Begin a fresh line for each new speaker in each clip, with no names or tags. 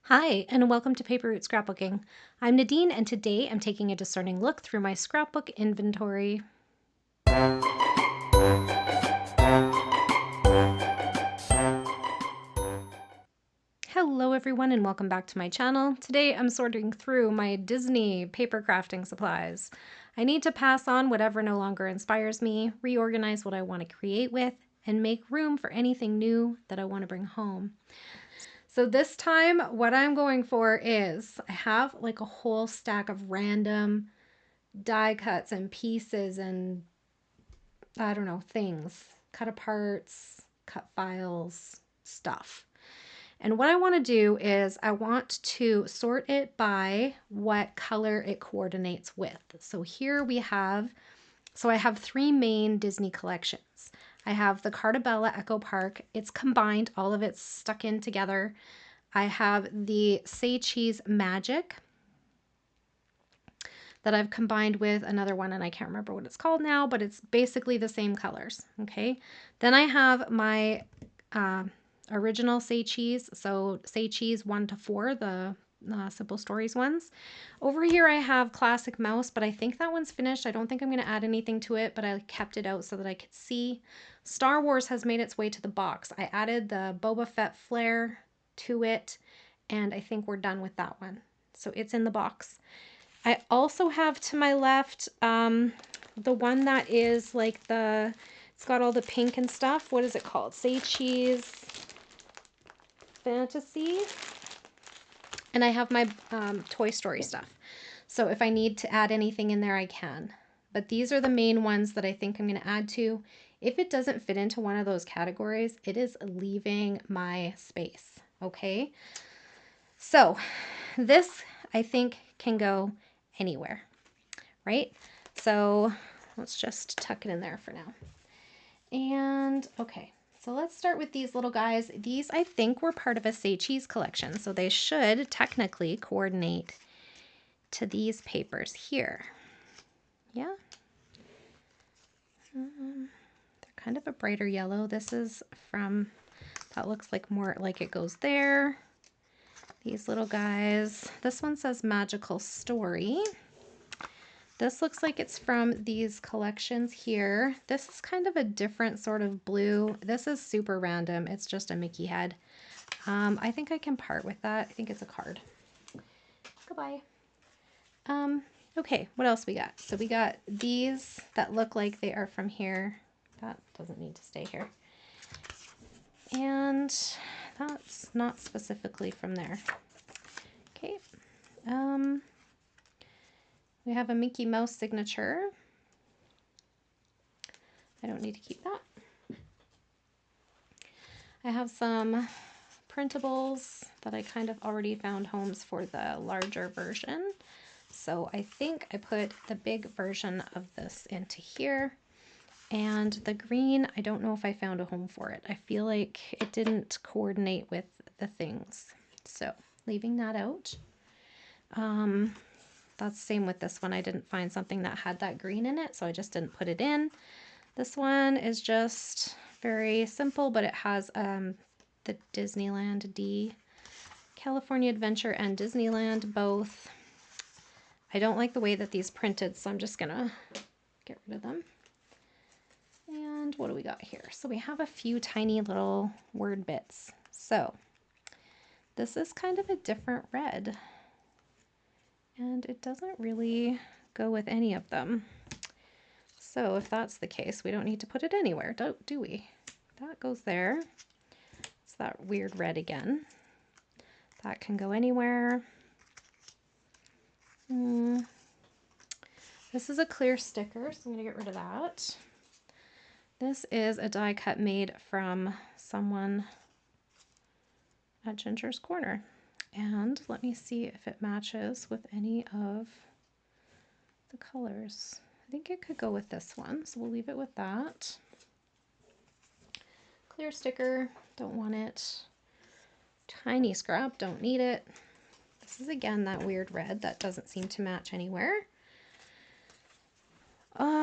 Hi, and welcome to Paper Route Scrapbooking. I'm Nadine, and today I'm taking a discerning look through my scrapbook inventory. Hello everyone, and welcome back to my channel. Today I'm sorting through my Disney paper crafting supplies. I need to pass on whatever no longer inspires me, reorganize what I want to create with, and make room for anything new that I want to bring home. So this time what I'm going for is I have like a whole stack of random die cuts and pieces and I don't know, things, cut aparts, cut files, stuff. And what I want to do is I want to sort it by what color it coordinates with. So here we have, I have three main Disney collections. I have the Cartabella Echo Park. It's combined, all of it's stuck in together. I have the Say Cheese Magic that I've combined with another one, and I can't remember what it's called now, but it's basically the same colors. Okay. Then I have my original Say Cheese. So Say Cheese 1 to 4, the Simple Stories ones. Over here I have Classic Mouse, but I think that one's finished. I don't think I'm going to add anything to it, but I kept it out so that I could see. Star Wars has made its way to the box. I added the Boba Fett flare to it, and I think we're done with that one. So it's in the box. I also have to my left the one that is like it's got all the pink and stuff. What is it called? Say Cheese Fantasy. And I have my Toy Story stuff. So if I need to add anything in there, I can. But these are the main ones that I think I'm going to add to. If it doesn't fit into one of those categories, it is leaving my space. Okay. So this I think can go anywhere, right? So let's just tuck it in there for now. And okay, so let's start with these little guys. These I think were part of a Say Cheese collection, so they should technically coordinate to these papers here. Yeah. They're kind of a brighter yellow. This is from, that looks like more like it goes there. These little guys. This one says Magical Story. This looks like it's from these collections here. This is kind of a different sort of blue. This is super random. It's just a Mickey head. I think I can part with that. I think it's a card. Goodbye. Okay, what else we got? So we got these that look like they are from here. That doesn't need to stay here. And that's not specifically from there. Okay. We have a Mickey Mouse signature. I don't need to keep that. I have some printables that I kind of already found homes for the larger version. So I think I put the big version of this into here. And the green, I don't know if I found a home for it. I feel like it didn't coordinate with the things. So leaving that out. That's the same with this one. I didn't find something that had that green in it, so I just didn't put it in. This one is just very simple, but it has the Disneyland D, California Adventure and Disneyland both. I don't like the way that these printed, so I'm just gonna get rid of them. And what do we got here? So we have a few tiny little word bits. So this is kind of a different red, and it doesn't really go with any of them. So if that's the case, we don't need to put it anywhere, do we? That goes there. It's that weird red again. That can go anywhere. This is a clear sticker, so I'm going to get rid of that. This is a die cut made from someone at Ginger's Corner. And let me see if it matches with any of the colors. I think it could go with this one, so we'll leave it with that. Clear sticker, don't want it. Tiny scrap, don't need it. This is again that weird red that doesn't seem to match anywhere.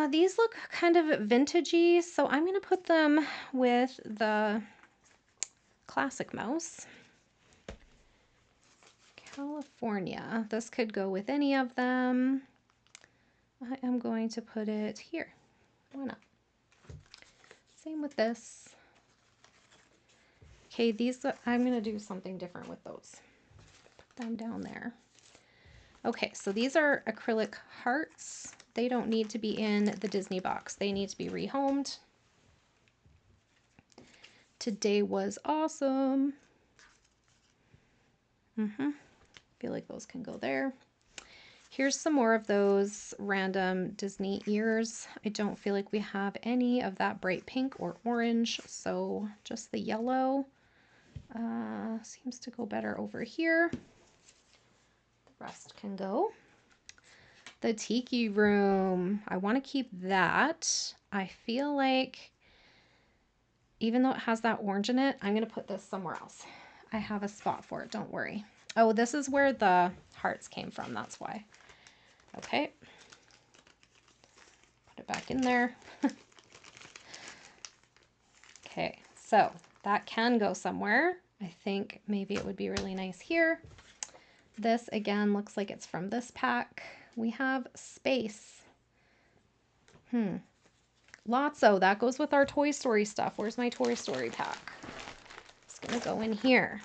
These look kind of vintagey, so I'm going to put them with the Classic Mouse. California. This could go with any of them. I am going to put it here. Why not? Same with this. Okay, these, I'm going to do something different with those. Put them down there. Okay, so these are acrylic hearts. They don't need to be in the Disney box. They need to be rehomed. Today was awesome. Feel like those can go there. Here's some more of those random Disney ears. I don't feel like we have any of that bright pink or orange, so just the yellow seems to go better over here. The rest can go. The Tiki Room, I want to keep that. I feel like even though it has that orange in it, I'm going to put this somewhere else. I have a spot for it, don't worry. Oh, this is where the hearts came from, that's why. Okay. Put it back in there. Okay, so that can go somewhere. I think maybe it would be really nice here. This again looks like it's from this pack. We have Space. Lotso, that goes with our Toy Story stuff. Where's my Toy Story pack? It's gonna go in here.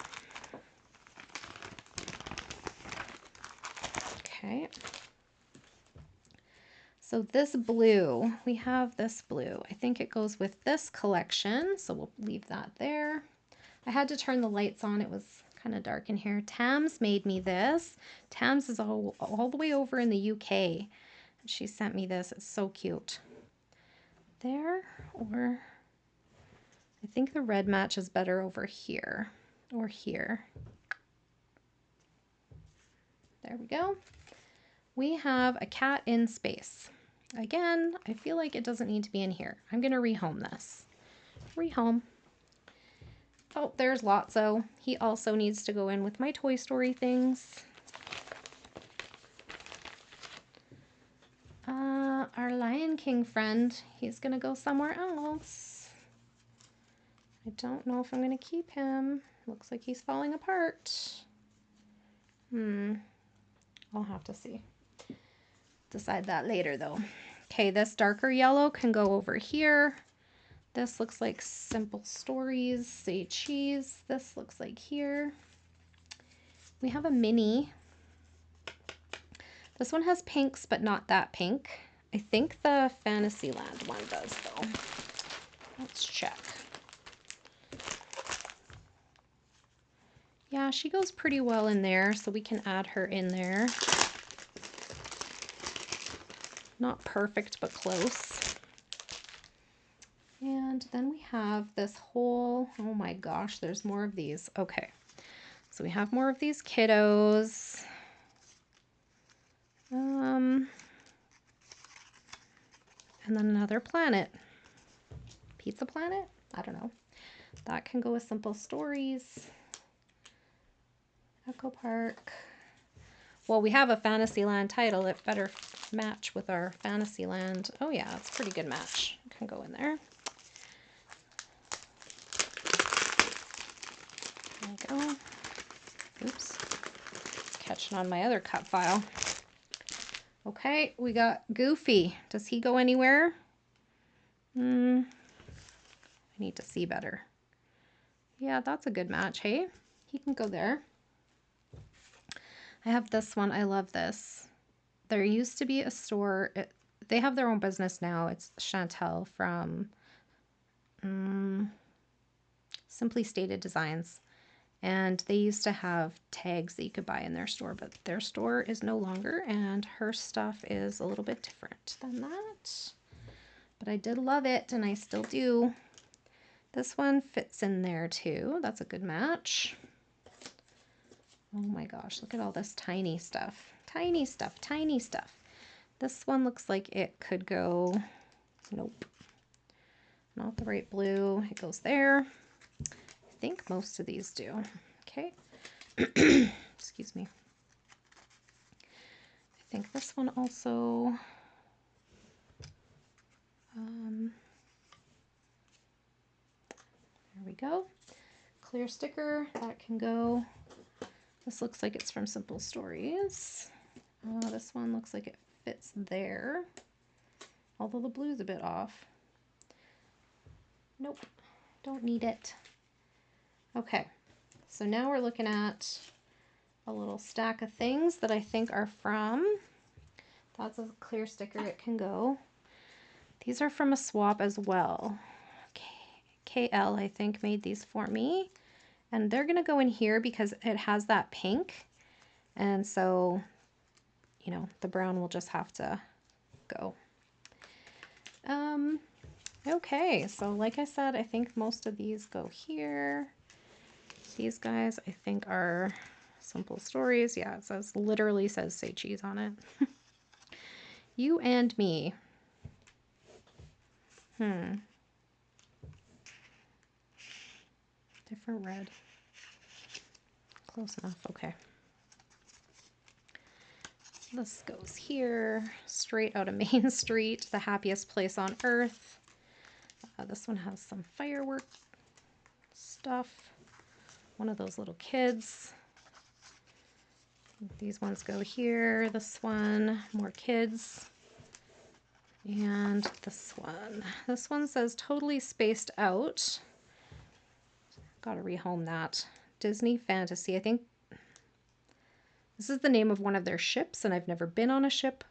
Okay. So this blue, we have this blue. I think it goes with this collection, so we'll leave that there. I had to turn the lights on. It was kind of dark in here. Tams made me this. Tams is all the way over in the UK. She sent me this. It's so cute. There, or I think the red matches better over here or here. There we go. We have a cat in space. Again, I feel like it doesn't need to be in here. I'm going to rehome this. Rehome. Oh, there's Lotso. He also needs to go in with my Toy Story things. Our Lion King friend, he's going to go somewhere else. I don't know if I'm going to keep him. Looks like he's falling apart. I'll have to see. Decide that later though. Okay, this darker yellow can go over here. This looks like Simple Stories, Say Cheese. This looks like here. We have a mini. This one has pinks, but not that pink. I think the Fantasyland one does though. Let's check. Yeah, she goes pretty well in there, so we can add her in there. Not perfect, but close. And then we have this whole, oh my gosh, there's more of these. Okay, so we have more of these kiddos. And then another planet. Pizza Planet? I don't know. That can go with Simple Stories. Echo Park. Well, we have a Fantasyland title. It better match with our Fantasyland. Oh yeah, it's a pretty good match. It can go in there. There we go. Oops. It's catching on my other cut file. Okay, we got Goofy. Does he go anywhere? I need to see better. Yeah, that's a good match, hey? He can go there. I have this one. I love this. There used to be a store. They have their own business now. It's Chantel from Simply Stated Designs. And they used to have tags that you could buy in their store, but their store is no longer, and her stuff is a little bit different than that. But I did love it, and I still do. This one fits in there too. That's a good match. Oh my gosh, look at all this tiny stuff. Tiny stuff, tiny stuff. This one looks like it could go, nope. Not the right blue. It goes there. I think most of these do. Okay. Excuse me. I think this one also. There we go. Clear sticker. That can go. This looks like it's from Simple Stories. This one looks like it fits there, although the blue's a bit off. Nope, don't need it. Okay, so now we're looking at a little stack of things that I think are from, that's a clear sticker, it can go. These are from a swap as well. KL, I think, made these for me. And they're gonna go in here because it has that pink. And so, you know, the brown will just have to go. Okay, so like I said, I think most of these go here. These guys, I think, are Simple Stories. Yeah, it says, literally says Say Cheese on it. You and Me. Different red. Close enough, okay. This goes here, straight out of Main Street, the happiest place on earth. This one has some firework stuff. One of those little kids. These ones go here. This one, more kids. And this one. This one says Totally Spaced Out. Gotta rehome that. Disney Fantasy. I think this is the name of one of their ships, and I've never been on a ship.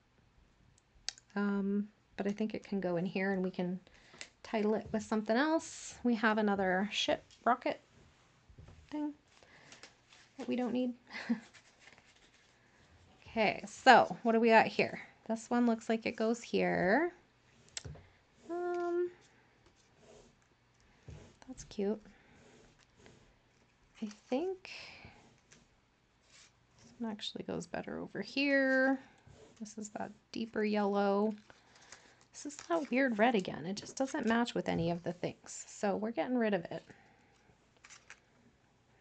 But I think it can go in here, and we can title it with something else. We have another ship rocket thing that we don't need. Okay, so what do we got here? This one looks like it goes here. That's cute. I think this one actually goes better over here. This is that deeper yellow. This is that weird red again. It just doesn't match with any of the things. So we're getting rid of it.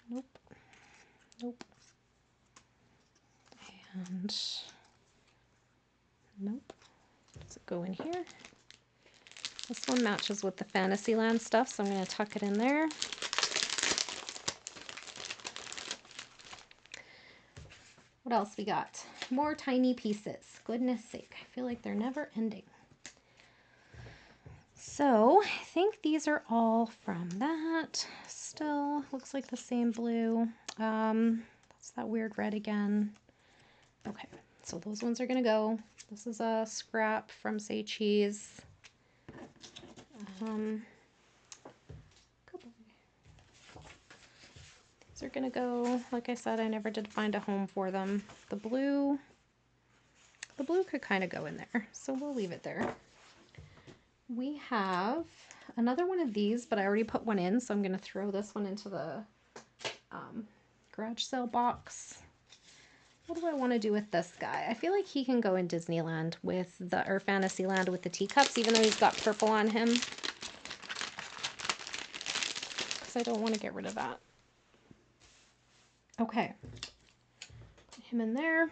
Nope. Nope. And nope. Does it go in here? This one matches with the Fantasyland stuff, so I'm going to tuck it in there. What else we got? More tiny pieces. Goodness sake, I feel like they're never ending. So I think these are all from that. Still looks like the same blue. That's that weird red again. Okay, so those ones are gonna go. This is a scrap from Say Cheese. These are gonna go. Like I said, I never did find a home for them. The blue could kind of go in there, so we'll leave it there. We have another one of these, but I already put one in, so I'm going to throw this one into the garage sale box. What do I want to do with this guy? I feel like he can go in Disneyland with the, or Fantasyland with the teacups, even though he's got purple on him. Because I don't want to get rid of that. Okay. Put him in there.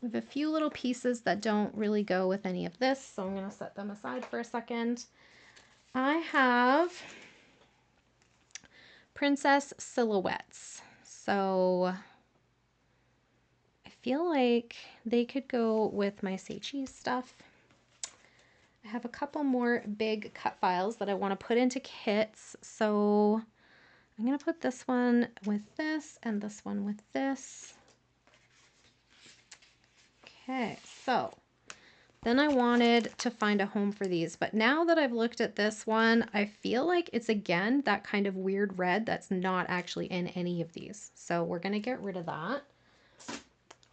We have a few little pieces that don't really go with any of this, so I'm going to set them aside for a second. I have princess silhouettes. So I feel like they could go with my Say Cheese stuff. I have a couple more big cut files that I want to put into kits. So I'm going to put this one with this and this one with this. Okay, so then I wanted to find a home for these, but now that I've looked at this one, I feel like it's again that kind of weird red that's not actually in any of these. So we're going to get rid of that.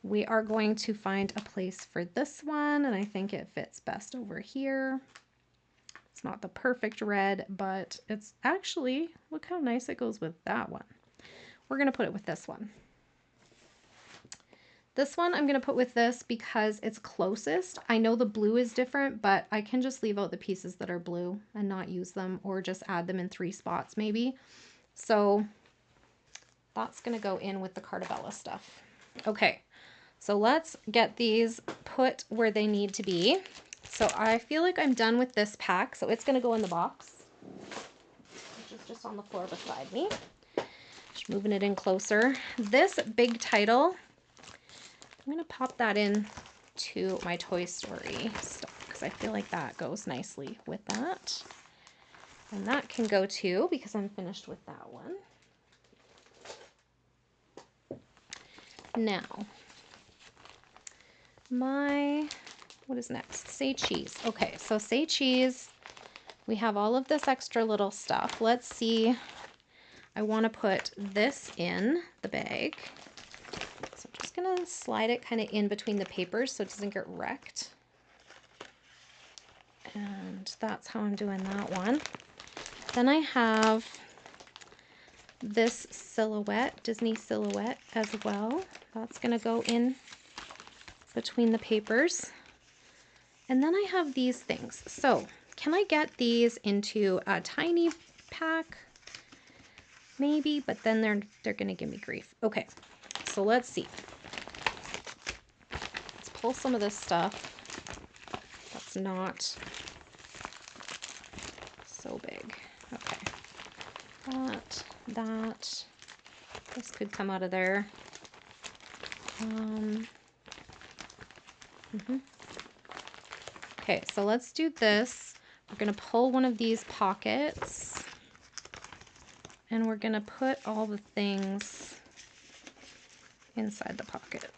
We are going to find a place for this one, and I think it fits best over here. It's not the perfect red, but it's actually, look how nice it goes with that one. We're going to put it with this one. This one I'm going to put with this because it's closest. I know the blue is different, but I can just leave out the pieces that are blue and not use them, or just add them in 3 spots maybe. So that's going to go in with the Cartabella stuff. Okay, so let's get these put where they need to be. So I feel like I'm done with this pack, so it's going to go in the box, which is just on the floor beside me. Just moving it in closer. This big title, I'm gonna pop that in to my Toy Story stuff because I feel like that goes nicely with that. And that can go too because I'm finished with that one. Now, what is next? Say cheese. Okay, so say cheese. We have all of this extra little stuff. Let's see. I want to put this in the bag. So I'm just going to slide it kind of in between the papers so it doesn't get wrecked. And that's how I'm doing that one. Then I have this silhouette, Disney silhouette as well. That's going to go in between the papers. And then I have these things. So can I get these into a tiny pack? Maybe, but then they're going to give me grief. Okay, so let's see. Let's pull some of this stuff that's not so big. Okay. That. This could come out of there. Okay, so let's do this. We're going to pull one of these pockets and we're going to put all the things inside the pocket.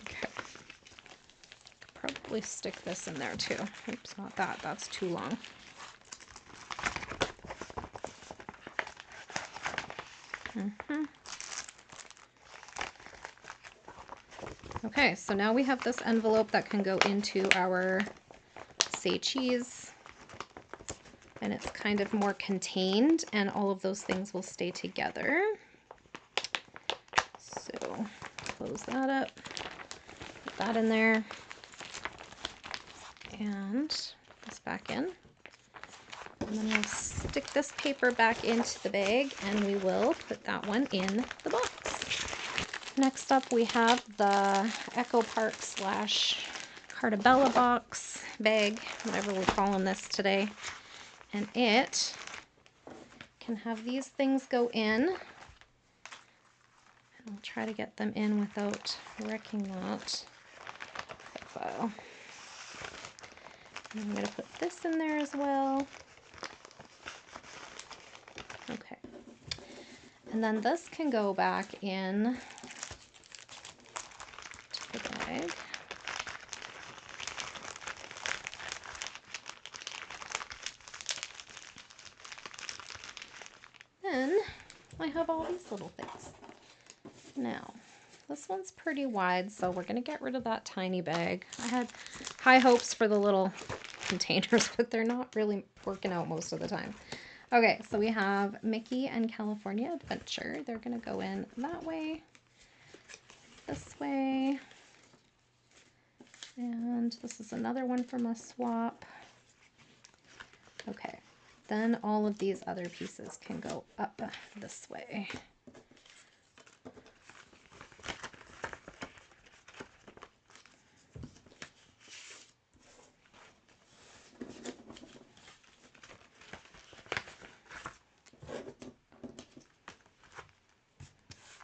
Okay. Probably stick this in there too. Oops, not that. That's too long. Okay, so now we have this envelope that can go into our say cheese, and it's kind of more contained and all of those things will stay together. So close that up, put that in there, and this back in. And then we'll stick this paper back into the bag and we will put that one in the box. Next up we have the Echo Park / Cartabella box bag, whatever we're calling this today. And it can have these things go in. I'll try to get them in without wrecking that profile. And I'm going to put this in there as well. Okay. And then this can go back in to the bag. Then I have all these little things. Now, this one's pretty wide, so we're going to get rid of that tiny bag. I had high hopes for the little containers, but they're not really working out most of the time. Okay, so we have Mickey and California Adventure. They're going to go in that way, this way, and this is another one from a swap. Okay, then all of these other pieces can go up this way.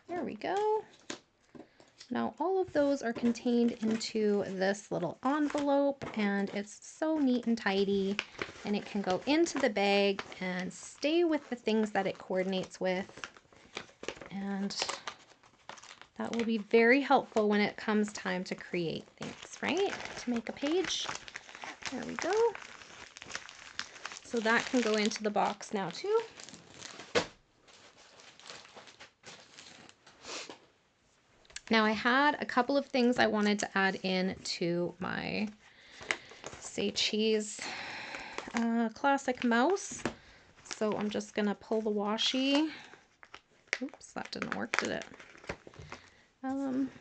There we go. Now all of those are contained into this little envelope and it's so neat and tidy, and it can go into the bag and stay with the things that it coordinates with, and that will be very helpful when it comes time to create things, right? To make a page. There we go. So that can go into the box now too. Now I had a couple of things I wanted to add in to my Say Cheese classic mouse. So I'm just gonna pull the washi. Oops, that didn't work, did it? I'm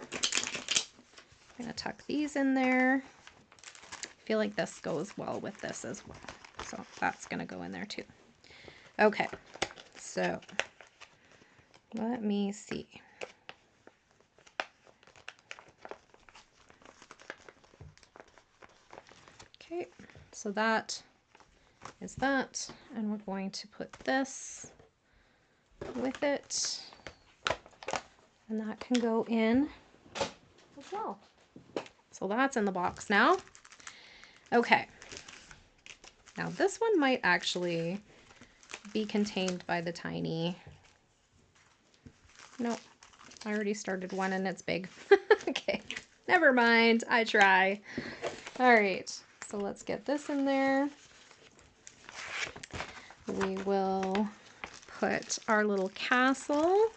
gonna tuck these in there. I feel like this goes well with this as well. So that's gonna go in there too. Okay, so let me see. Okay, so that is that, and we're going to put this with it, and that can go in as well. So that's in the box now. Okay, now this one might actually be contained by the tiny. Nope, I already started one and it's big. Okay, never mind, I try. All right, so let's get this in there. We will put our little castle.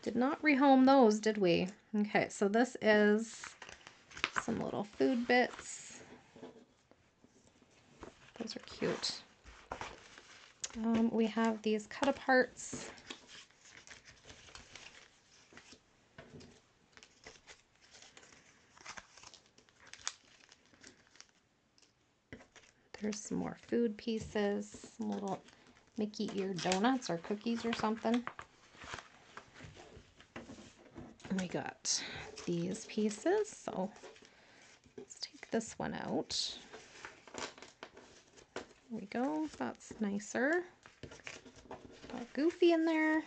Did not rehome those, did we? Okay, so this is some little food bits. Those are cute. We have these cut aparts. There's some more food pieces, some little Mickey ear donuts or cookies or something. And we got these pieces, so let's take this one out. There we go, that's nicer. Got Goofy in there.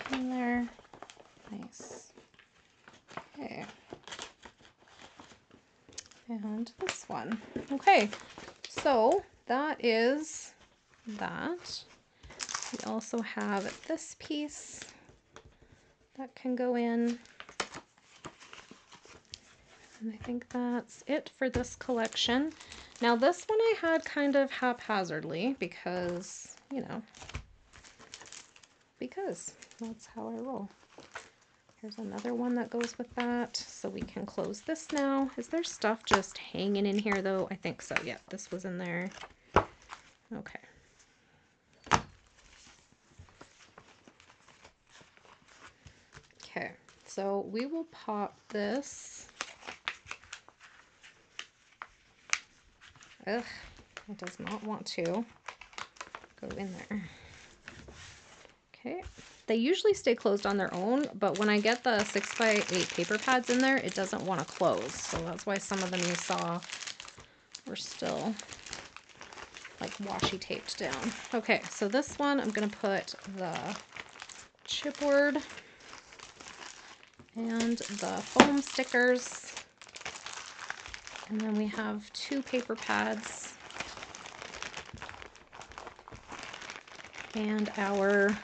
Put him in there. Nice. Okay. And this one. Okay, so that is that. We also have this piece that can go in. And I think that's it for this collection. Now this one I had kind of haphazardly because, you know, because that's how I roll. Here's another one that goes with that, so we can close this now. Is there stuff just hanging in here though? I think so, yeah, this was in there. Okay. Okay, so we will pop this. Ugh, it does not want to go in there. Okay, they usually stay closed on their own, but when I get the 6x8 paper pads in there, it doesn't want to close. So that's why some of them you saw were still like washi taped down. Okay, so this one I'm going to put the chipboard and the foam stickers. And then we have 2 paper pads and our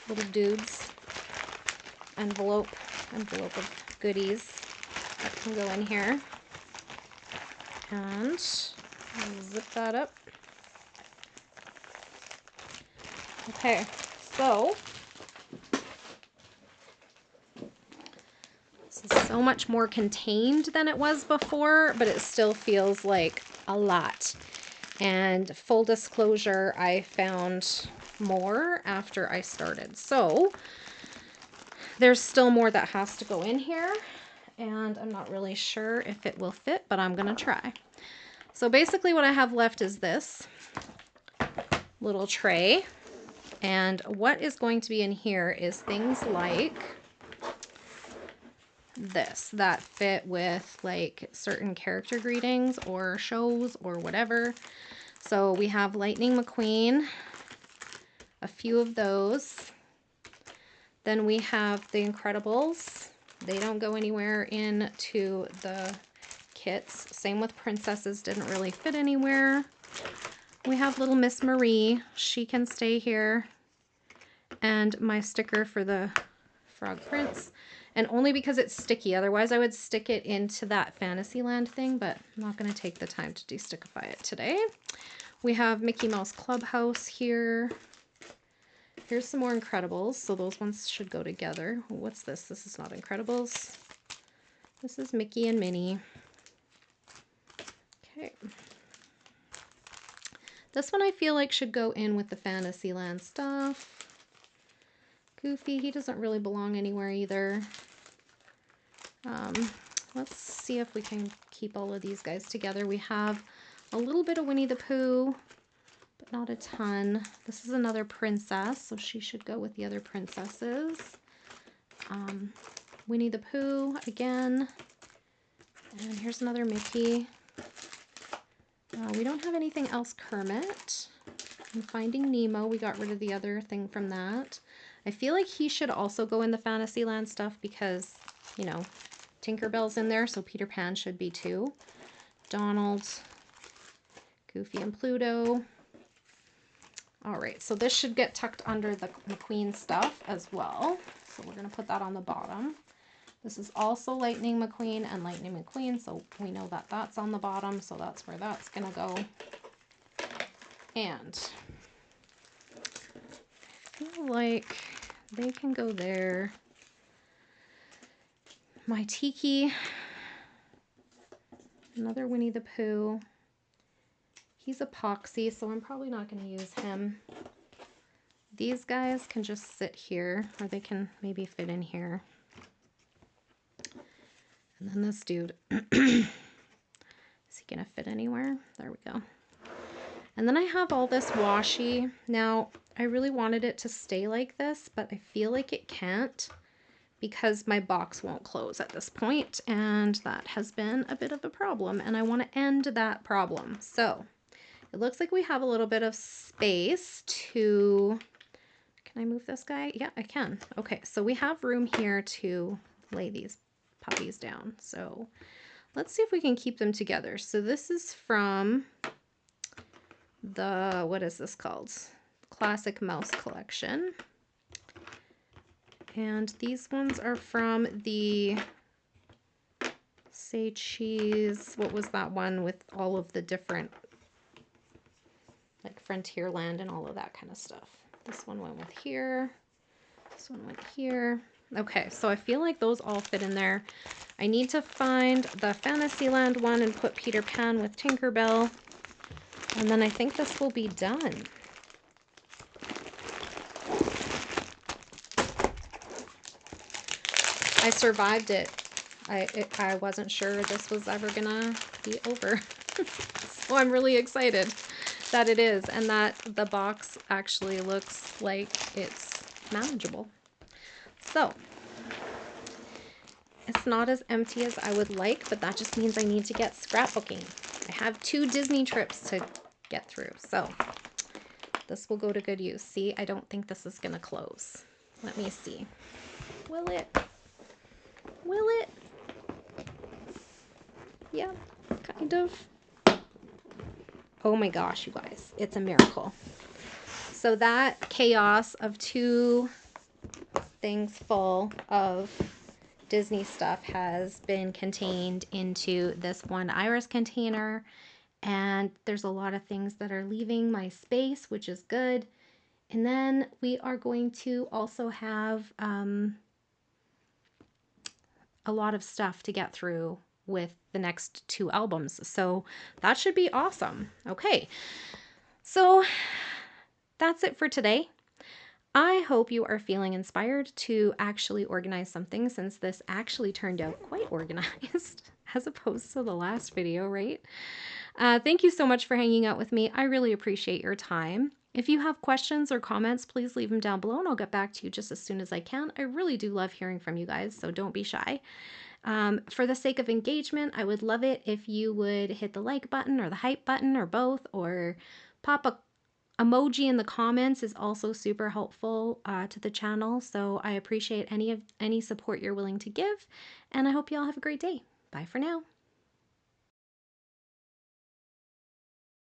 little dudes envelope of goodies that can go in here. And zip that up. Okay, so this is so much more contained than it was before, but it still feels like a lot. And full disclosure, I found more after I started. So there's still more that has to go in here, and I'm not really sure if it will fit, but I'm gonna try. So basically what I have left is this little tray, and what is going to be in here is things like this that fit with like certain character greetings or shows or whatever. So we have Lightning McQueen, a few of those. Then we have the Incredibles. They don't go anywhere into the kits. Same with princesses, didn't really fit anywhere. We have little Miss Marie. She can stay here. And my sticker for the Frog Prince. And only because it's sticky. Otherwise I would stick it into that Fantasyland thing, but I'm not going to take the time to destickify it today. We have Mickey Mouse Clubhouse here. Here's some more Incredibles, so those ones should go together. What's this? This is not Incredibles. This is Mickey and Minnie. Okay. This one I feel like should go in with the Fantasyland stuff. Goofy, he doesn't really belong anywhere either. Let's see if we can keep all of these guys together. We have a little bit of Winnie the Pooh, but not a ton. This is another princess, so she should go with the other princesses. Winnie the Pooh again. And here's another Mickey. We don't have anything else Kermit. And Finding Nemo, we got rid of the other thing from that. I feel like he should also go in the Fantasyland stuff because, you know, Tinkerbell's in there, so Peter Pan should be too. Donald, Goofy and Pluto. All right, so this should get tucked under the McQueen stuff as well. So we're going to put that on the bottom. This is also Lightning McQueen and Lightning McQueen, so we know that that's on the bottom, so that's where that's going to go. And I feel like they can go there. My Tiki, another Winnie the Pooh. He's epoxy, so I'm probably not going to use him. These guys can just sit here, or they can maybe fit in here. And then this dude, is he going to fit anywhere? There we go. And then I have all this washi. Now, I really wanted it to stay like this, but I feel like it can't because my box won't close at this point, and that has been a bit of a problem, and I want to end that problem. So it looks like we have a little bit of space to, can I move this guy? Yeah, I can. Okay, so we have room here to lay these puppies down. So let's see if we can keep them together. So this is from the, what is this called? Classic Mouse Collection. And these ones are from the Say Cheese, what was that one with all of the different, like Frontierland and all of that kind of stuff. This one went with here. This one went here. Okay, so I feel like those all fit in there. I need to find the Fantasyland one and put Peter Pan with Tinkerbell. And then I think this will be done. I survived it. I wasn't sure this was ever gonna be over. So I'm really excited that it is, and that the box actually looks like it's manageable. So it's not as empty as I would like, but that just means I need to get scrapbooking. I have 2 Disney trips to get through, so this will go to good use. See, I don't think this is gonna close. Let me see. Will it? Will it? Yeah, kind of. Oh my gosh, you guys, it's a miracle. So that chaos of 2 things full of Disney stuff has been contained into this one Iris container, and there's a lot of things that are leaving my space, which is good. And then we are going to also have a lot of stuff to get through with the next 2 albums. So that should be awesome. Okay, so that's it for today. I hope you are feeling inspired to actually organize something, since this actually turned out quite organized as opposed to the last video, right? Thank you so much for hanging out with me. I really appreciate your time. If you have questions or comments, please leave them down below and I'll get back to you just as soon as I can. I really do love hearing from you guys, so don't be shy. For the sake of engagement, I would love it if you would hit the like button or the hype button or both, or pop a emoji in the comments is also super helpful to the channel. So I appreciate any support you're willing to give, and I hope you all have a great day. Bye for now.